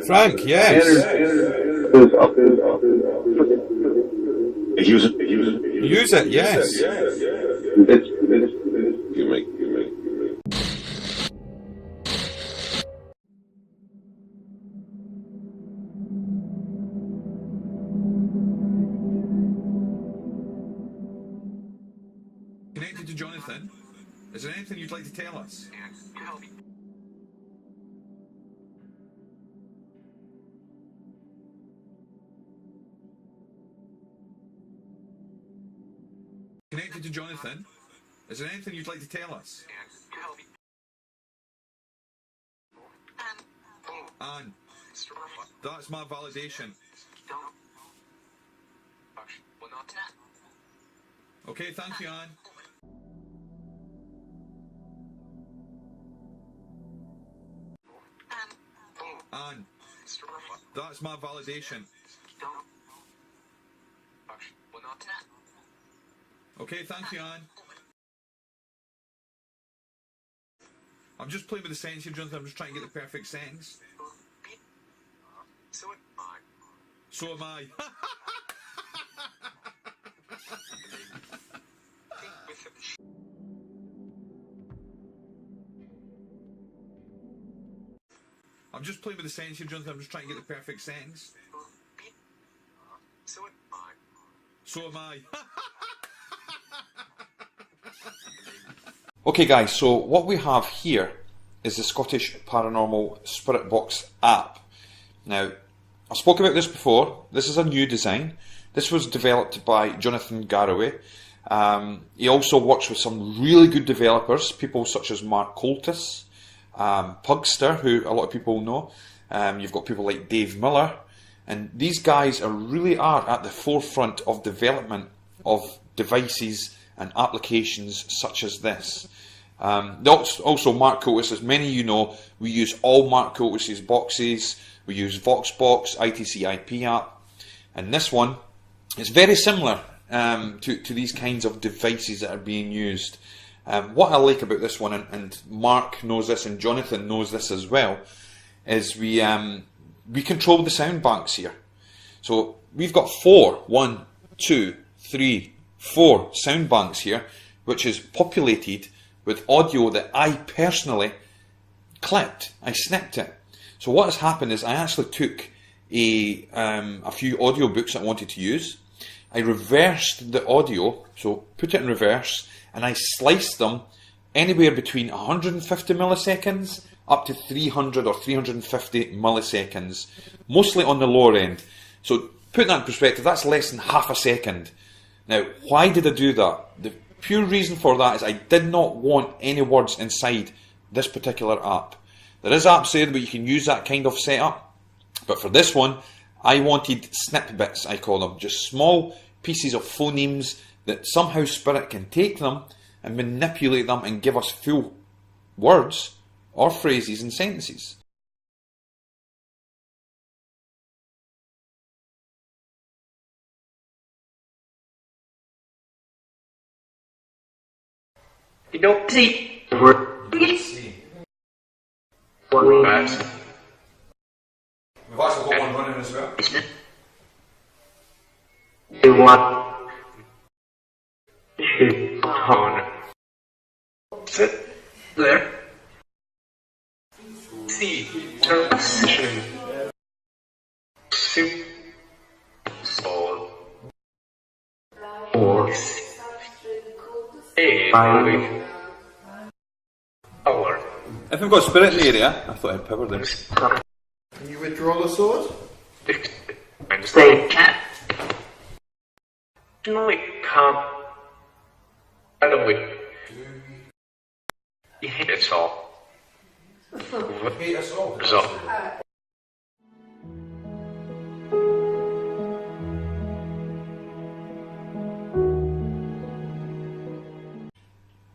Frank, yes. Use it, yes. Connected to Jonathan. Is there anything you'd like to tell us? Connected to Jonathan. Is there anything you'd like to tell us? Anne, that's my validation. Okay, thank you, Anne. Anne, that's my validation. Okay, thank you, Anne. I'm just playing with the sentence here, Jonathan. I'm just trying to get the perfect sentence. So am I. So am I. I'm just playing with the sentence here, Jonathan. I'm just trying to get the perfect sentence. So am I. So am I. Okay guys, so what we have here is the Scottish Paranormal Spirit Box app. Now, I spoke about this before. This is a new design. This was developed by Jonathan Garraway. He also works with some really good developers, people such as Mark Coultous, Pugster, who a lot of people know. You've got people like Dave Miller, and these guys really are at the forefront of development of devices and applications such as this. Also Mark Coultous, as many of you know, we use all Mark Coultous' boxes. We use VoxBox, ITC IP app, and this one is very similar to these kinds of devices that are being used. What I like about this one, and Mark knows this and Jonathan knows this as well, is we control the sound banks here. So we've got 4 sound banks here, which is populated with audio that I personally clipped. I snipped it. So what has happened is I actually took a few audio books that I wanted to use. I reversed the audio, so put it in reverse, and I sliced them anywhere between 150 milliseconds up to 300 or 350 milliseconds, mostly on the lower end. So put that in perspective, that's less than half a second. Now, why did I do that? The pure reason for that is I did not want any words inside this particular app. There is apps there where you can use that kind of setup, but for this one, I wanted snip bits, I call them, just small pieces of phonemes that somehow Spirit can take them and manipulate them and give us full words or phrases and sentences. You don't see. See. One We've also got one running as well. You want to on. Sit there. See. Transition. Soup. Soul. Or. A. Power. If we've got Spirit in the area, I thought I'd power this. Can you withdraw the sword? Stay cat. No, we can't. I know we. You hate us all. Hate us all. So.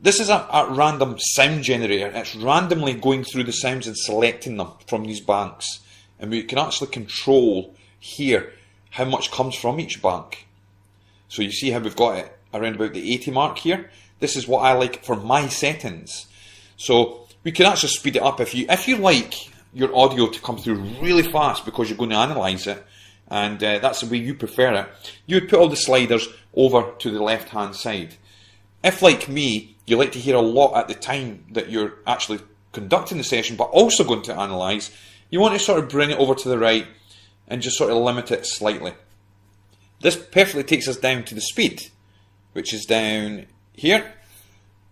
This is a random sound generator. It's randomly going through the sounds and selecting them from these banks. And we can actually control here how much comes from each bank. So you see how we've got it around about the 80 mark here. This is what I like for my settings. So we can actually speed it up if you like. your audio to come through really fast because you're going to analyse it, and that's the way you prefer it, you would put all the sliders over to the left hand side. If, like me, you like to hear a lot at the time that you're actually conducting the session but also going to analyse, you want to sort of bring it over to the right and just sort of limit it slightly. This perfectly takes us down to the speed, which is down here.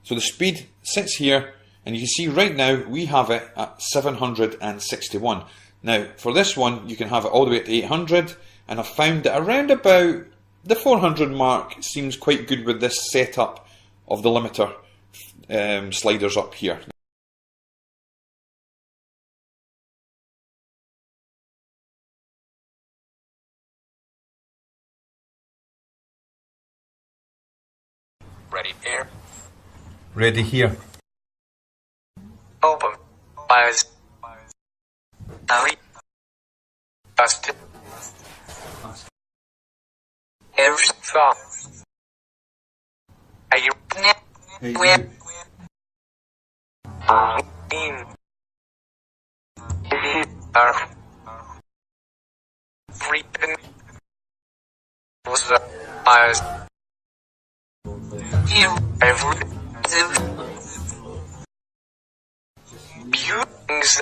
So the speed sits here, and you can see right now we have it at 761. Now for this one you can have it all the way up to 800, and I've found that around about the 400 mark seems quite good with this setup of the limiter sliders up here. Ready here. Ready here. Open. Eyes. Ali. Dust. Every thought. Are you where? In. Are. Freaking. Was the eyes. You. Every. Buildings.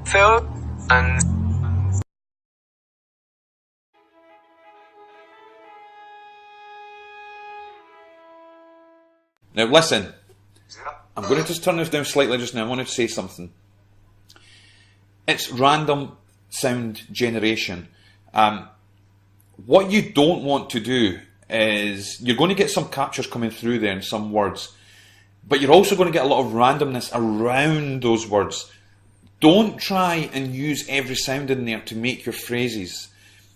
Phil and now listen, I'm going to just turn this down slightly just now. I want to say something. It's random sound generation. What you don't want to do is you're going to get some captures coming through there and some words, but you're also going to get a lot of randomness around those words. Don't try and use every sound in there to make your phrases.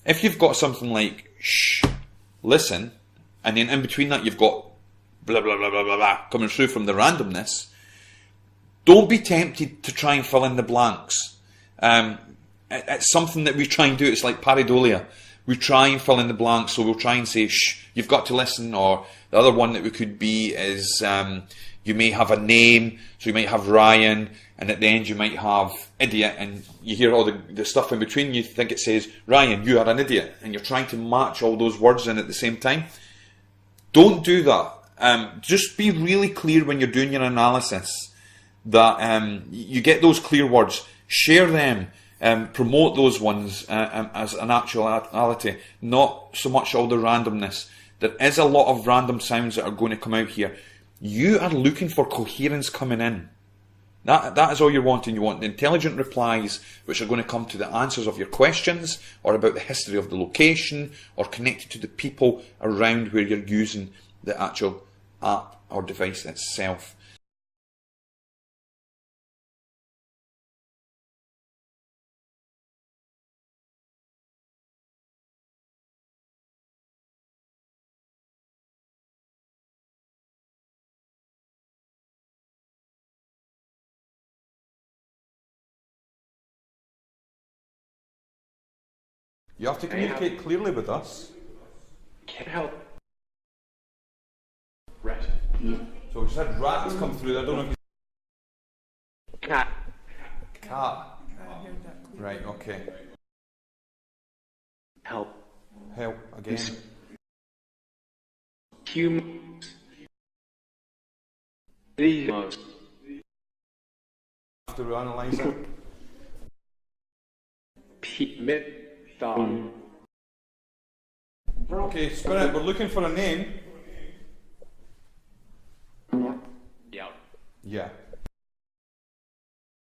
If you've got something like shh, listen, and then in between that you've got blah blah blah blah blah blah coming through from the randomness, don't be tempted to try and fill in the blanks. It's something that we try and do. It's like pareidolia. We try and fill in the blanks, so we'll try and say shh, you've got to listen. Or the other one that we could be is you may have a name, so you might have Ryan, and at the end you might have idiot, and you hear all the stuff in between, you think it says, Ryan, you are an idiot, and you're trying to match all those words in at the same time. Don't do that. Just be really clear when you're doing your analysis that you get those clear words, share them, promote those ones as an actuality, not so much all the randomness. There is a lot of random sounds that are going to come out here. You are looking for coherence coming in. That is all you're wanting. You want the intelligent replies which are going to come to the answers of your questions, or about the history of the location, or connected to the people around where you're using the actual app or device itself. You have to communicate clearly with us. Can't help. Rat. So we just had rats come through. I don't know if you... Cat. Cat. Right, okay. Help. Help again. Humans. These. After we analyse it. Mid. Okay, Spirit, we're looking for a name. Yeah. Yeah.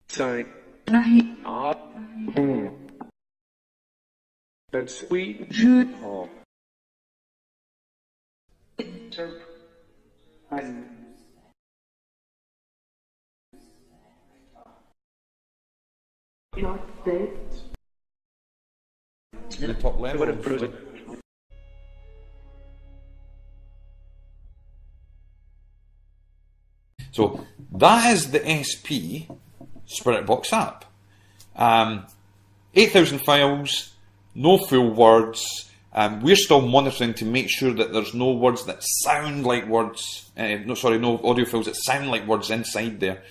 Sorry. That's sweet. Oh. Not dead. In the top level. So that is the SP Spirit Box app. 8,000 files, no full words. We're still monitoring to make sure that there's no words that sound like words. No audio files that sound like words inside there.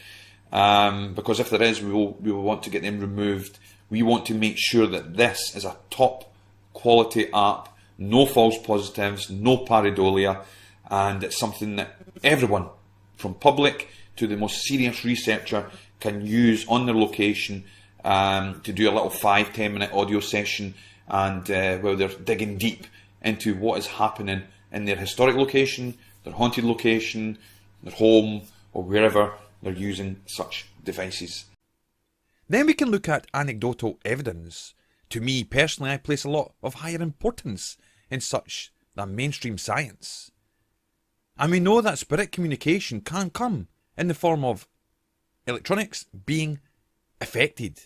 because if there is, we will want to get them removed. We want to make sure that this is a top quality app, no false positives, no pareidolia, and it's something that everyone, from public to the most serious researcher, can use on their location to do a little 5-10 minute audio session, and where they're digging deep into what is happening in their historic location, their haunted location, their home, or wherever they're using such devices. Then we can look at anecdotal evidence. To me personally, I place a lot of higher importance in such than mainstream science. And we know that spirit communication can come in the form of electronics being affected.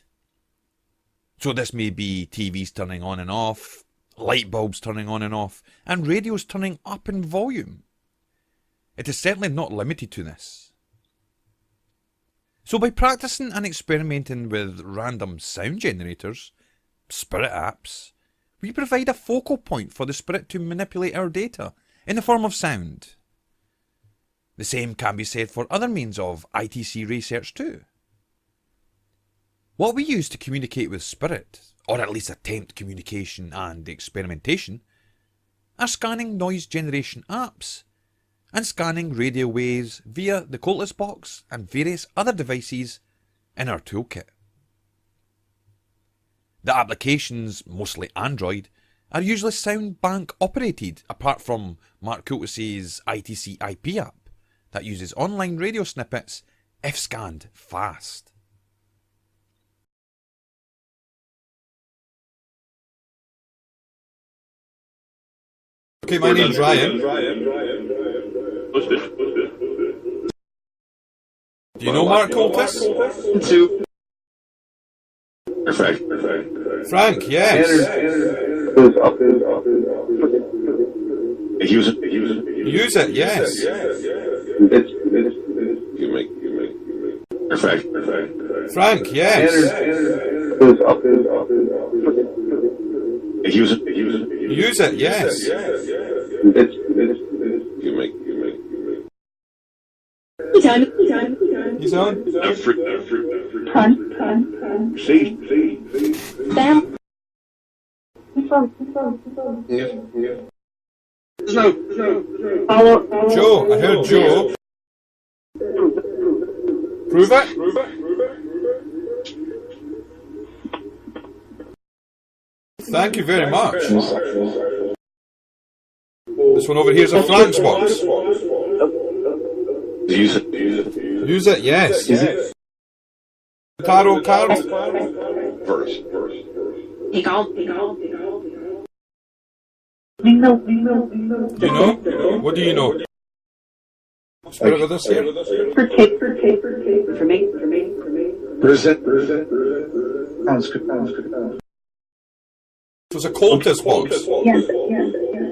So this may be TVs turning on and off, light bulbs turning on and off, and radios turning up in volume. It is certainly not limited to this. So by practicing and experimenting with random sound generators, spirit apps, we provide a focal point for the spirit to manipulate our data in the form of sound. The same can be said for other means of ITC research too. What we use to communicate with spirit, or at least attempt communication and experimentation, are scanning noise generation apps, and scanning radio waves via the Coultous box and various other devices in our toolkit. The applications, mostly Android, are usually sound bank operated, apart from Mark Coultous' ITC IP app that uses online radio snippets if scanned fast. Okay, my name's Ryan. Do you know Mark Coultous? Frank, yes. Use it, yes. Frank, yes. Use it, yes. He's on. Joe, I heard Joe. Prove it? Thank you very much. This one over here is a Frank's box. Use it, yes. Tarot card? Verse. Do you know? What do you know? Spirit with us here? For me. Present. It was a Coultous box. Yes.